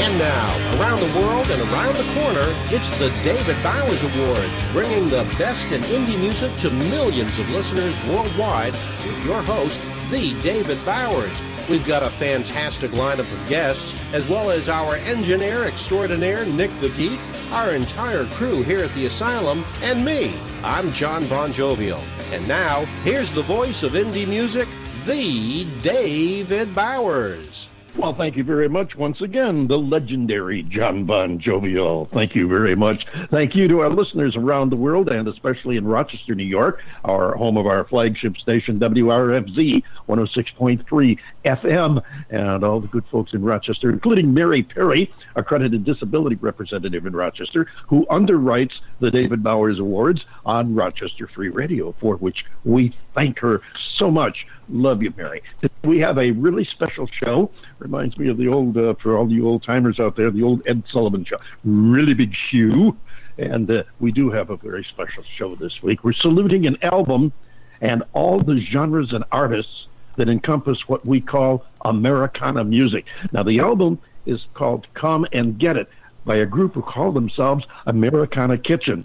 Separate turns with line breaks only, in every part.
And now, around the world and around the corner, it's the David Bowers Awards, bringing the best in indie music to millions of listeners worldwide with your host, the David Bowers. We've got a fantastic lineup of guests, as well as our engineer extraordinaire, Nick the Geek, our entire crew here at the Asylum, and me. I'm John Bon Jovial. And now, here's the voice of indie music, the David Bowers.
Well, thank you very much once again, the legendary John Bon Jovial. Thank you very much. Thank you to our listeners around the world, and especially in Rochester, New York, our home of our flagship station, WRFZ 106.3 FM, and all the good folks in Rochester, including Mary Perry, accredited disability representative in Rochester, who underwrites the David Bowers Awards on Rochester Free Radio, for which we thank her so much. Love you, Mary. We have a really special show. Reminds me of the old, for all you old timers out there, the old Ed Sullivan show. Really big shoe. And we do have a very special show this week. We're saluting an album and all the genres and artists that encompass what we call Americana music. Now, the album is called Come and Get It by a group who call themselves Americana Kitchen.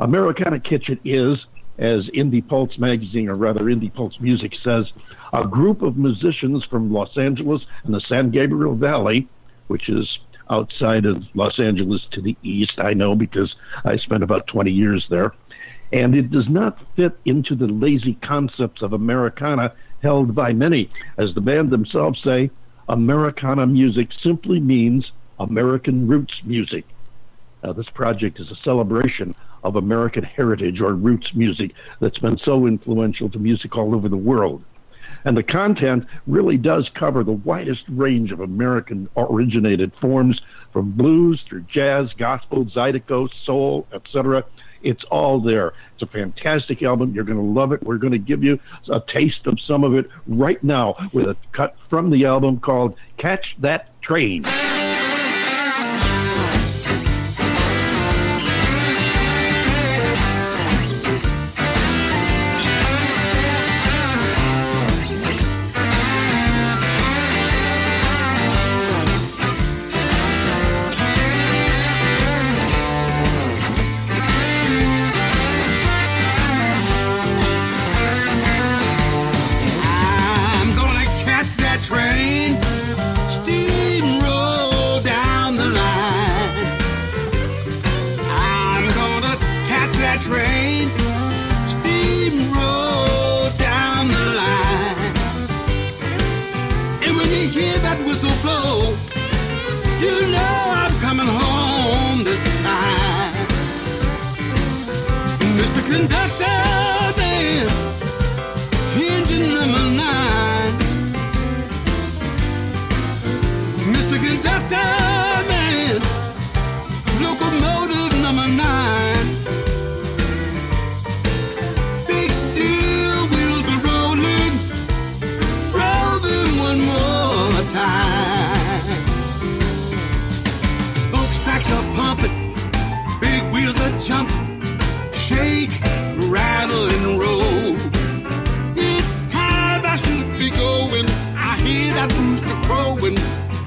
Americana Kitchen is, as Indie Pulse magazine, or rather Indie Pulse Music says, a group of musicians from Los Angeles and the San Gabriel Valley, which is outside of Los Angeles to the east, I know because I spent about 20 years there. And it does not fit into the lazy concepts of Americana held by many. As the band themselves say, Americana music simply means American roots music. Now, this project is a celebration of American heritage or roots music that's been so influential to music all over the world. And the content really does cover the widest range of American-originated forms, from blues through jazz, gospel, zydeco, soul, etc. It's all there. It's a fantastic album. You're going to love it. We're going to give you a taste of some of it right now with a cut from the album called Catch That Train.
Train, steamroll down the line. I'm gonna catch that train, steamroll down the line. And when you hear that whistle blow, you know I'm coming home this time. Mr. Conductor, man, engine number 9. Mr. Conductor, man, locomotive number 9. Big steel wheels are rolling, rolling one more time. Smokestacks are pumping, big wheels are jumping, shake, rattle, and roll. It's time I should be going, I hear that rooster crowing.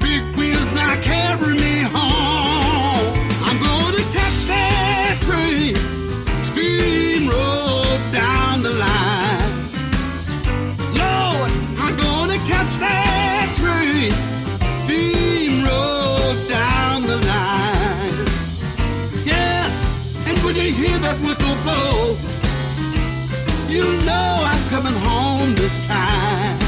Big wheels now carry me home. I'm gonna catch that train, steamroll down the line. Lord, I'm gonna catch that train, steamroll down the line. Yeah, and when you hear that whistle blow, you know I'm coming home this time.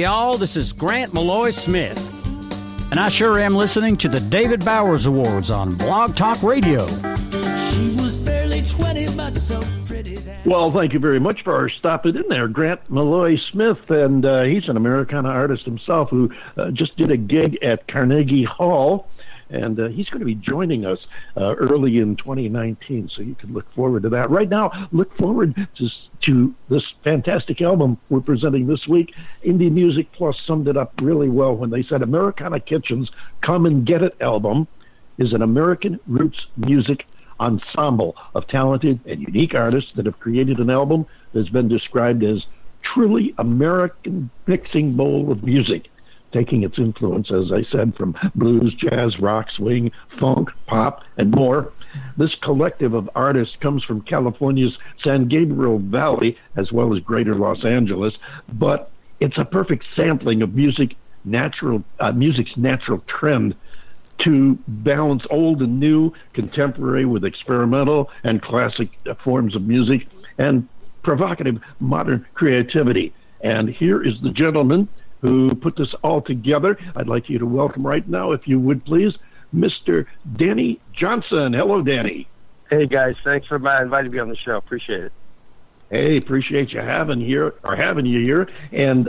Hey, y'all, this is Grant Malloy Smith, and I sure am listening to the David Bowers Awards on Blog Talk Radio.
She was barely 20, but so pretty that...
Well, thank you very much for stopping in there, Grant Malloy Smith, and he's an Americana artist himself who just did a gig at Carnegie Hall, and he's going to be joining us early in 2019, so you can look forward to that. Right now, look forward to this fantastic album we're presenting this week. Indie Music Plus summed it up really well when they said Americana Kitchen's Come and Get It album is an American roots music ensemble of talented and unique artists that have created an album that's been described as truly American mixing bowl of music, taking its influence, as I said, from blues, jazz, rock, swing, funk, pop, and more. This collective of artists comes from California's San Gabriel Valley, as well as greater Los Angeles, but it's a perfect sampling of music's natural trend to balance old and new, contemporary with experimental and classic forms of music, and provocative modern creativity. And here is the gentleman who put this all together. I'd like you to welcome right now, if you would please, Mr. Danny Johnson. Hello, Danny.
Hey, guys. Thanks for inviting me on the show. Appreciate it.
Hey, appreciate you having you here. And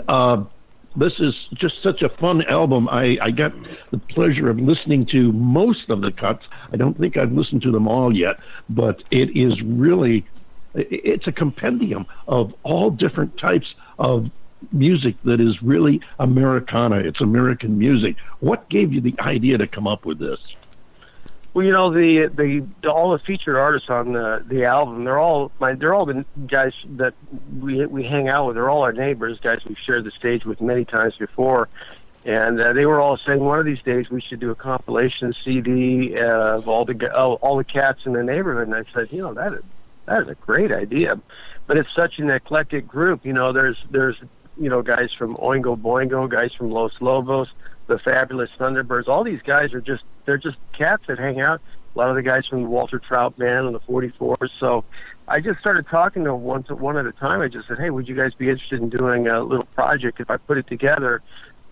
this is just such a fun album. I got the pleasure of listening to most of the cuts. I don't think I've listened to them all yet, but it is really, it's a compendium of all different types of music that is really Americana. It's American music. What gave you the idea to come up with this?
Well, you know, all the featured artists on the album, they're all the guys that we hang out with. They're all our neighbors, guys we've shared the stage with many times before, and they were all saying one of these days we should do a compilation CD of all the cats in the neighborhood. And I said, you know, that is a great idea, but it's such an eclectic group. You know, there's you know, guys from Oingo Boingo, guys from Los Lobos, the Fabulous Thunderbirds. All these guys are just cats that hang out. A lot of the guys from the Walter Trout Band and the 44s. So I just started talking to them one at a time. I just said, hey, would you guys be interested in doing a little project if I put it together?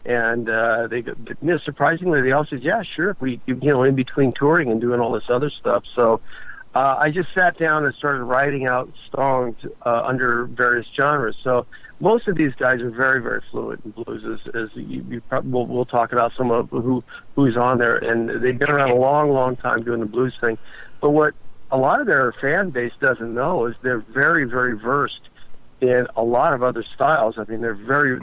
And surprisingly, they all said, yeah, sure. If we, you know, in between touring and doing all this other stuff. So I just sat down and started writing out songs under various genres. So most of these guys are very, very fluid in blues, as you probably, we'll talk about some of who's on there, and they've been around a long, long time doing the blues thing. But what a lot of their fan base doesn't know is they're very, very versed in a lot of other styles. I mean,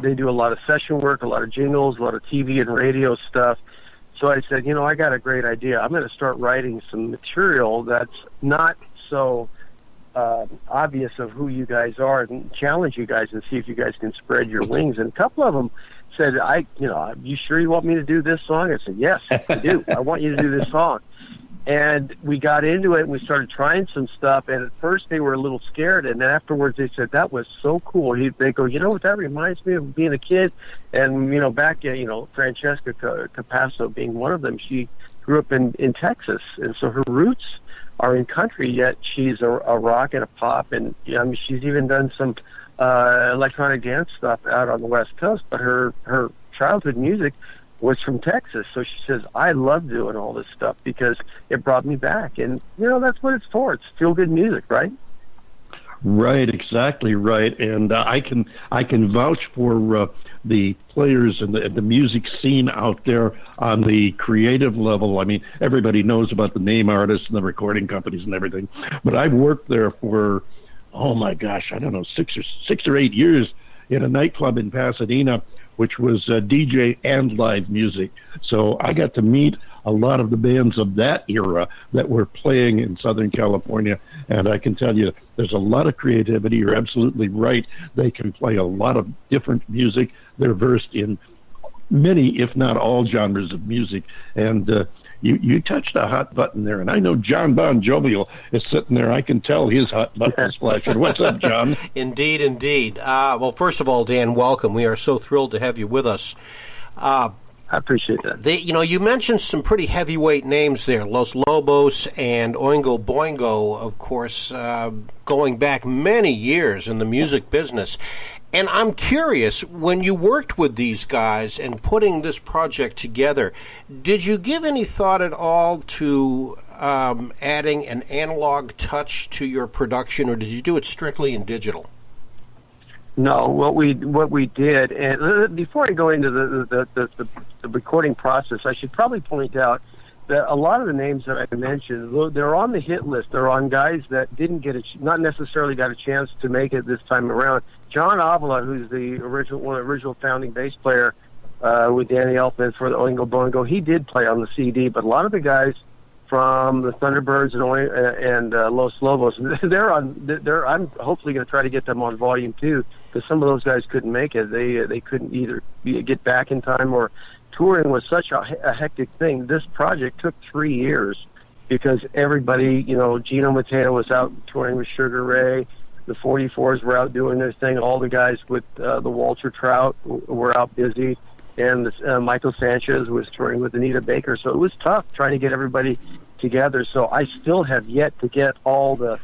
they do a lot of session work, a lot of jingles, a lot of TV and radio stuff. So I said, you know, I got a great idea. I'm going to start writing some material that's not so obvious of who you guys are, and challenge you guys and see if you guys can spread your wings. And a couple of them said, you sure you want me to do this song? I said, yes, I do. I want you to do this song. And we got into it and we started trying some stuff. And at first they were a little scared. And then afterwards they said, that was so cool. They go, you know what, that reminds me of being a kid. And, you know, back, Francesca Capasso being one of them, she grew up in Texas. And so her roots are in country, yet she's a rock and a pop. And, I mean, she's even done some electronic dance stuff out on the West Coast. But her childhood music was from Texas. So she says, I love doing all this stuff because it brought me back. And, you know, that's what it's for. It's feel-good music, right?
Right, exactly right. And I can vouch for the players and the music scene out there on the creative level. I mean, everybody knows about the name artists and the recording companies and everything. But I've worked there for, oh my gosh, I don't know, 6 or 8 years in a nightclub in Pasadena, which was DJ and live music. So I got to meet a lot of the bands of that era that were playing in Southern California. And I can tell you, there's a lot of creativity. You're absolutely right. They can play a lot of different music. They're versed in many, if not all, genres of music. And you touched a hot button there. And I know John Bon Jovial is sitting there. I can tell his hot button is flashing. What's up, John?
Indeed. Well, first of all, Dan, welcome. We are so thrilled to have you with us.
I appreciate that.
You mentioned some pretty heavyweight names there, Los Lobos and Oingo Boingo, of course, going back many years in the music business. And I'm curious, when you worked with these guys and putting this project together, did you give any thought at all to adding an analog touch to your production, or did you do it strictly in digital?
No, what we did, and before I go into the recording process, I should probably point out that a lot of the names that I mentioned, they're on the hit list. They're on guys that didn't not necessarily got a chance to make it this time around. John Avila, who's the original founding bass player with Danny Elfman for the Oingo Boingo, he did play on the CD, but a lot of the guys from the Thunderbirds and Los Lobos, I'm hopefully going to try to get them on volume 2, because some of those guys couldn't make it. They couldn't either get back in time, or touring was such a hectic thing. This project took 3 years because everybody, Gino Mateo was out touring with Sugar Ray. The 44s were out doing their thing. All the guys with the Walter Trout were out busy. And Michael Sanchez was touring with Anita Baker. So it was tough trying to get everybody together. So I still have yet to get all the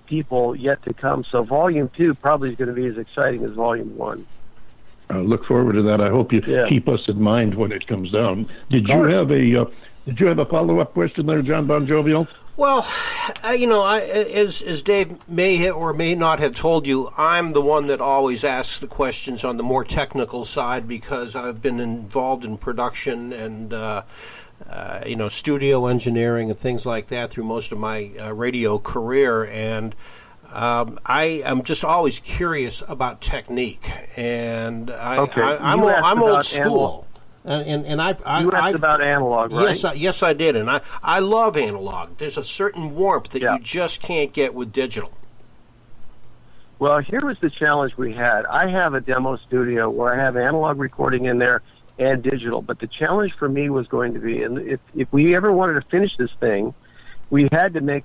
people yet to come. So Volume 2 probably is going to be as exciting as Volume 1.
I look forward to that. I hope you keep us in mind when it comes down. Did you have a follow-up question there, John Bon Jovial?
Well, as Dave may or may not have told you, I'm the one that always asks the questions on the more technical side, because I've been involved in production and studio engineering and things like that through most of my radio career, and I am just always curious about technique, and I'm old school. And I
you asked about analog, right?
Yes, I did, and I love analog. There's a certain warmth that you just can't get with digital.
Well, here was the challenge we had. I have a demo studio where I have analog recording in there and digital, but the challenge for me was going to be, and if we ever wanted to finish this thing, we had to make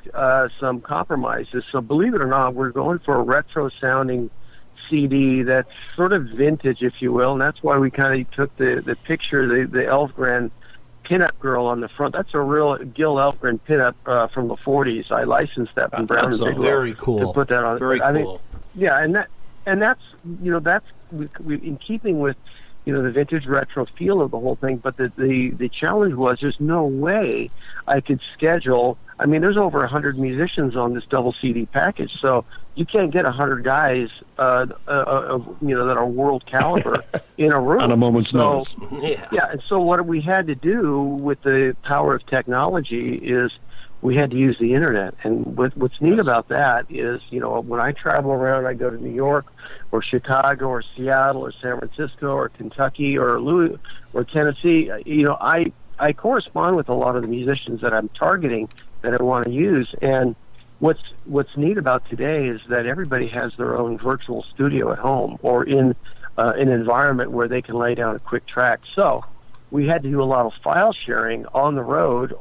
some compromises. So believe it or not, we're going for a retro-sounding CD that's sort of vintage, if you will, and that's why we kind of took the picture, the Elfgren pinup girl on the front. That's a real Gil Elfgren pinup from the 40s. I licensed that from Brown and Bigelow.
Very cool.
To put that on.
Very cool.
I mean, yeah, and that's we in keeping with the vintage retro feel of the whole thing. But the challenge was there's no way I could schedule. I mean, there's over 100 musicians on this double CD package, so you can't get 100 guys, that are world caliber in a room
on a moment's notice.
Yeah, and so what we had to do with the power of technology is we had to use the internet. And what's neat about that is, when I travel around, I go to New York or Chicago or Seattle or San Francisco or Kentucky or Louisville or Tennessee, I correspond with a lot of the musicians that I'm targeting that I want to use. And what's neat about today is that everybody has their own virtual studio at home or in an environment where they can lay down a quick track. So we had to do a lot of file sharing on the road